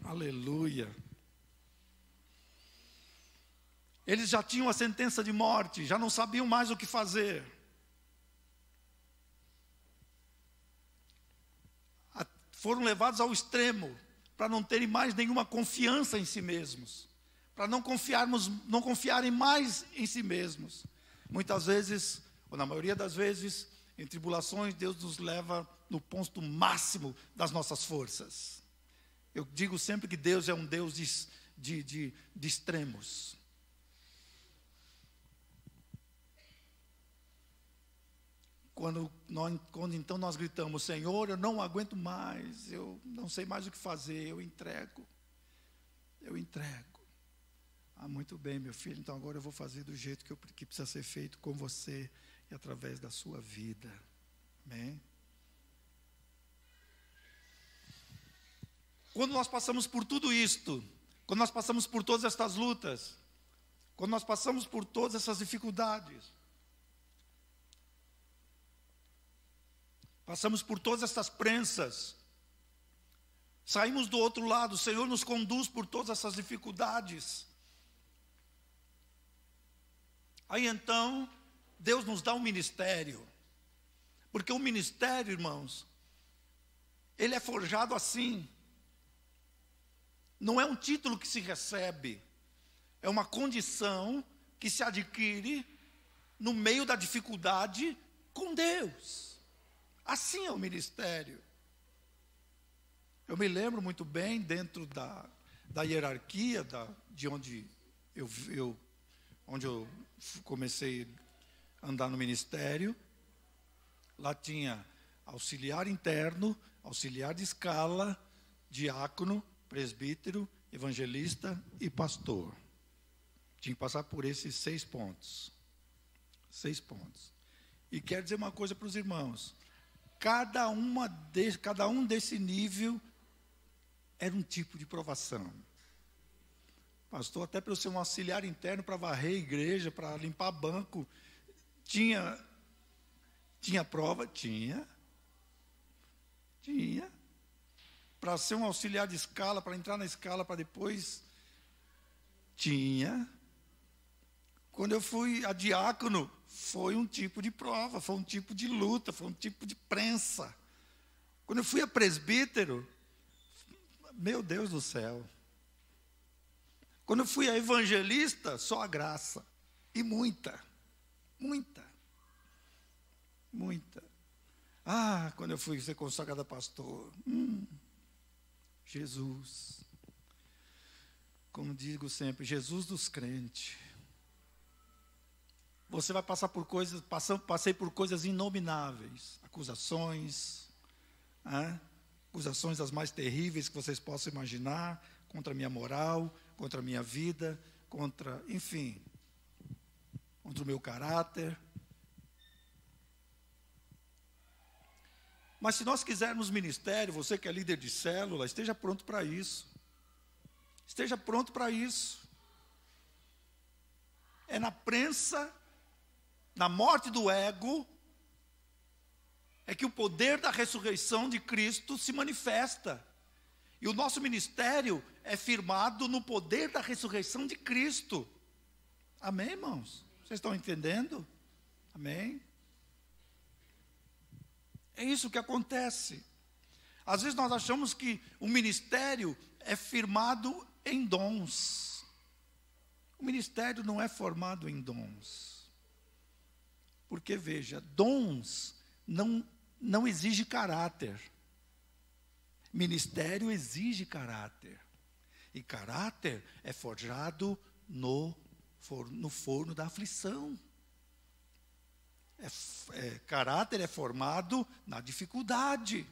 Aleluia. Eles já tinham a sentença de morte, já não sabiam mais o que fazer. Foram levados ao extremo, para não terem mais nenhuma confiança em si mesmos, para não confiarem mais em si mesmos. Muitas vezes, ou na maioria das vezes, em tribulações, Deus nos leva no ponto máximo das nossas forças. Eu digo sempre que Deus é um Deus de extremos. Quando então nós gritamos, Senhor, eu não aguento mais, eu não sei mais o que fazer, eu entrego. Muito bem, meu filho, então agora eu vou fazer do jeito que precisa ser feito com você e através da sua vida. Amém? Quando nós passamos por tudo isto, quando nós passamos por todas estas lutas, quando nós passamos por todas essas dificuldades, passamos por todas essas prensas, saímos do outro lado, o Senhor nos conduz por todas essas dificuldades. Aí então, Deus nos dá um ministério, porque o ministério, irmãos, ele é forjado assim, não é um título que se recebe, é uma condição que se adquire no meio da dificuldade com Deus. Assim é o ministério. Eu me lembro muito bem, dentro da hierarquia, de onde eu comecei a andar no ministério, lá tinha auxiliar interno, auxiliar de escala, diácono, presbítero, evangelista e pastor. Tinha que passar por esses 6 pontos. 6 pontos. E quero dizer uma coisa para os irmãos. Cada um desse nível era um tipo de provação. Pastor, até para eu ser um auxiliar interno, para varrer a igreja, para limpar banco, tinha prova? Tinha. Para ser um auxiliar de escala, para entrar na escala, para depois, tinha. Quando eu fui a diácono, foi um tipo de prova, foi um tipo de luta, foi um tipo de prensa. Quando eu fui a presbítero, meu Deus do céu. Quando eu fui a evangelista, só a graça. E muita. Quando eu fui ser consagrado a pastor, Jesus. Como digo sempre, Jesus dos crentes. Você vai passar por coisas, passei por coisas inomináveis, acusações as mais terríveis que vocês possam imaginar, contra a minha moral, contra a minha vida, enfim. contra o meu caráter. Mas se nós quisermos ministério, você que é líder de célula, esteja pronto para isso. Esteja pronto para isso. É na prensa, na morte do ego, é que o poder da ressurreição de Cristo se manifesta. E o nosso ministério é firmado no poder da ressurreição de Cristo. Amém, irmãos? Vocês estão entendendo? Amém? É isso que acontece. Às vezes nós achamos que o ministério é firmado em dons. O ministério não é formado em dons. Porque, veja, dons não exige caráter. Ministério exige caráter. E caráter é forjado no forno da aflição. Caráter é formado na dificuldade.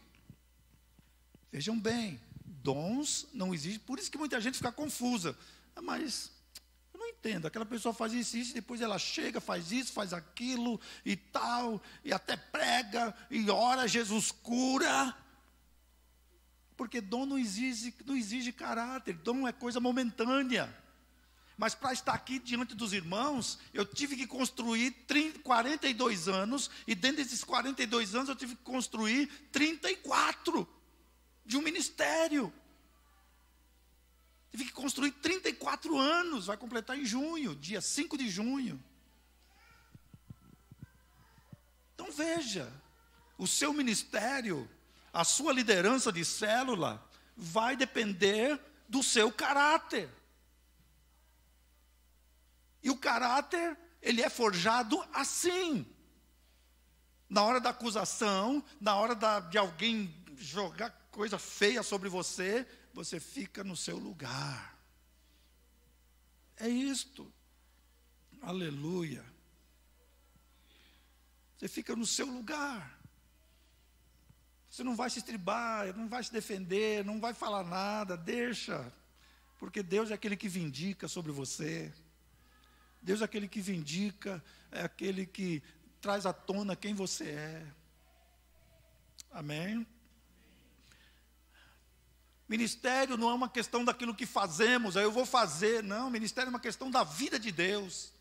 Vejam bem, dons não exigem, por isso que muita gente fica confusa. Mas eu não entendo, aquela pessoa faz isso, depois ela chega, faz isso, faz aquilo e tal, e até prega, e ora, Jesus cura. Porque dom não exige caráter, dom é coisa momentânea. Mas para estar aqui diante dos irmãos, eu tive que construir 42 anos, e dentro desses 42 anos eu tive que construir 34 de um ministério. Tive que construir 34 anos, vai completar em junho, dia 5 de junho. Então veja, o seu ministério, a sua liderança de célula, vai depender do seu caráter. E o caráter, ele é forjado assim. Na hora da acusação, na hora de alguém jogar coisa feia sobre você, você fica no seu lugar. É isto. Aleluia. Você fica no seu lugar. Você não vai se estribar, não vai se defender, não vai falar nada, deixa. Porque Deus é aquele que vindica sobre você. Deus é aquele que vindica, é aquele que traz à tona quem você é. Amém? Ministério não é uma questão daquilo que fazemos, aí eu vou fazer. Não, ministério é uma questão da vida de Deus.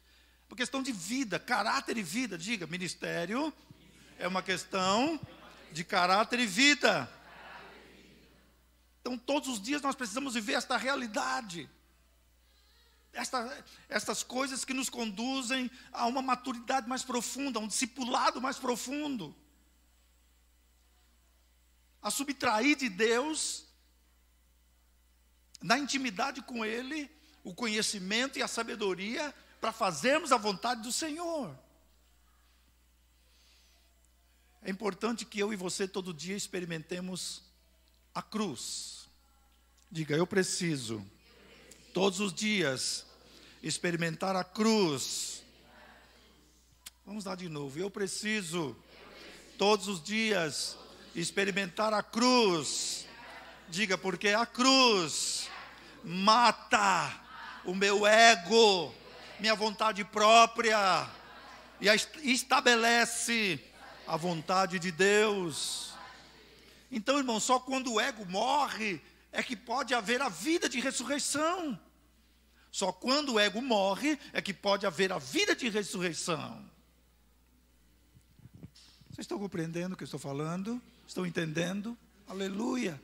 Uma questão de vida, caráter e vida. Diga, ministério é uma questão de caráter e vida. Então, todos os dias nós precisamos viver esta realidade. Estas coisas que nos conduzem a uma maturidade mais profunda, a um discipulado mais profundo. A subtrair de Deus, na intimidade com Ele, o conhecimento e a sabedoria para fazermos a vontade do Senhor. É importante que eu e você todo dia experimentemos a cruz. Diga, eu preciso todos os dias experimentar a cruz. Vamos lá de novo. Eu preciso todos os dias experimentar a cruz. Diga, porque a cruz mata o meu ego, minha vontade própria, e estabelece a vontade de Deus. Então, irmão, só quando o ego morre é que pode haver a vida de ressurreição. Só quando o ego morre é que pode haver a vida de ressurreição. Vocês estão compreendendo o que eu estou falando? Estão entendendo? Aleluia.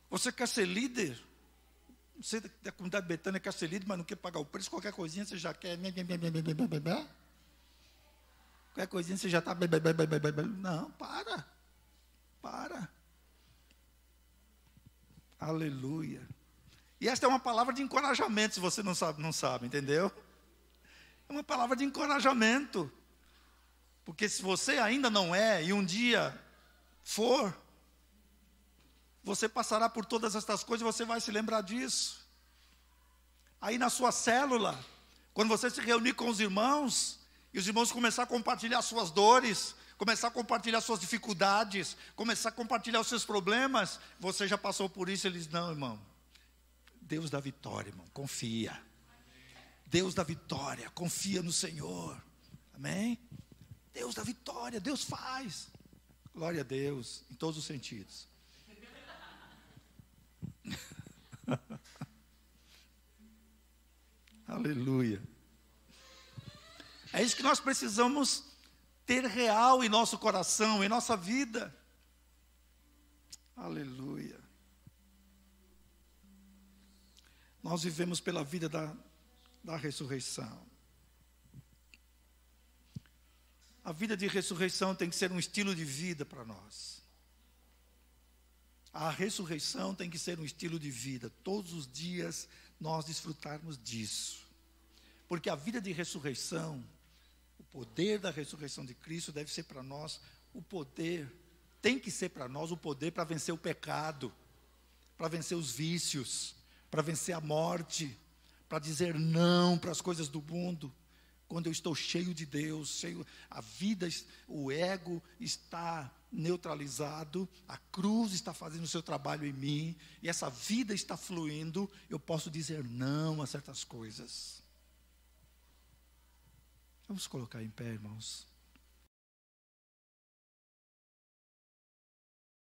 Você quer ser líder? Você da comunidade Betânia quer ser líder, mas não quer pagar o preço. Qualquer coisinha você já quer. Qualquer coisinha você já está. Não, para. Aleluia. E esta é uma palavra de encorajamento, se você não sabe, entendeu? É uma palavra de encorajamento. Porque se você ainda não é, e um dia for, você passará por todas estas coisas e você vai se lembrar disso. Aí na sua célula, quando você se reunir com os irmãos, e os irmãos começar a compartilhar suas dores, começar a compartilhar suas dificuldades, começar a compartilhar os seus problemas, você já passou por isso. Eles, não, irmão, Deus dá vitória, irmão, confia. Deus da vitória, confia no Senhor. Amém? Deus da vitória, Deus faz. Glória a Deus, em todos os sentidos. Aleluia. É isso que nós precisamos ter real em nosso coração, em nossa vida. Aleluia. Nós vivemos pela vida da ressurreição. A vida de ressurreição tem que ser um estilo de vida para nós. A ressurreição tem que ser um estilo de vida. Todos os dias nós desfrutarmos disso. Porque a vida de ressurreição, o poder da ressurreição de Cristo deve ser para nós o poder, tem que ser para nós o poder para vencer o pecado, para vencer os vícios, para vencer a morte, para dizer não para as coisas do mundo. Quando eu estou cheio de Deus, a vida, o ego está neutralizado, a cruz está fazendo o seu trabalho em mim, e essa vida está fluindo, eu posso dizer não a certas coisas. Vamos colocar em pé, irmãos.